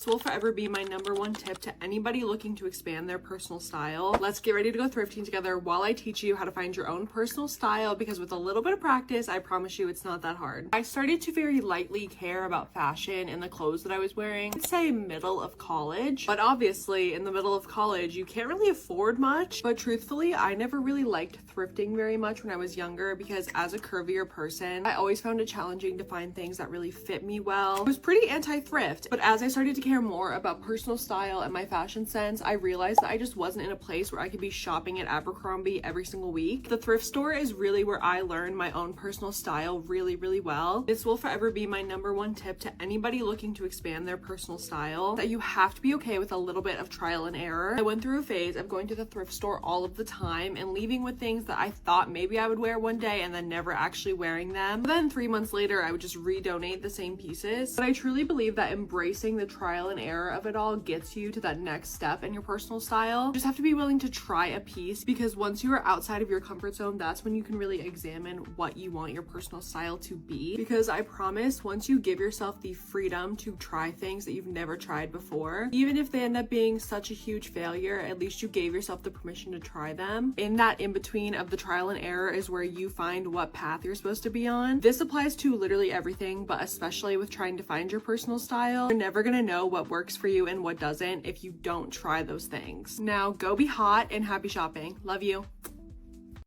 This will forever be my number one tip to anybody looking to expand their personal style. Let's get ready to go thrifting together while I teach you how to find your own personal style, because with a little bit of practice, I promise you it's not that hard. I started to very lightly care about fashion and the clothes that I was wearing, I'd say middle of college. But obviously in the middle of college, you can't really afford much. But truthfully, I never really liked thrifting very much when I was younger, because as a curvier person, I always found it challenging to find things that really fit me well. I was pretty anti-thrift, but as I started to care more about personal style and my fashion sense, I realized that I just wasn't in a place where I could be shopping at Abercrombie every single week. The thrift store is really where I learned my own personal style really well. This will forever be my number one tip to anybody looking to expand their personal style, that you have to be okay with a little bit of trial and error. I went through a phase of going to the thrift store all of the time and leaving with things that I thought maybe I would wear one day and then never actually wearing them. But then 3 months later, I would just redonate the same pieces. But I truly believe that embracing the trial and error of it all gets you to that next step in your personal style. You just have to be willing to try a piece, because once you are outside of your comfort zone, that's when you can really examine what you want your personal style to be. Because I promise, once you give yourself the freedom to try things that you've never tried before, even if they end up being such a huge failure, at least you gave yourself the permission to try them. In that in-between of the trial and error is where you find what path you're supposed to be on. This applies to literally everything, but especially with trying to find your personal style. You're never gonna know what works for you and what doesn't if you don't try those things. Now go be hot and happy shopping. Love you.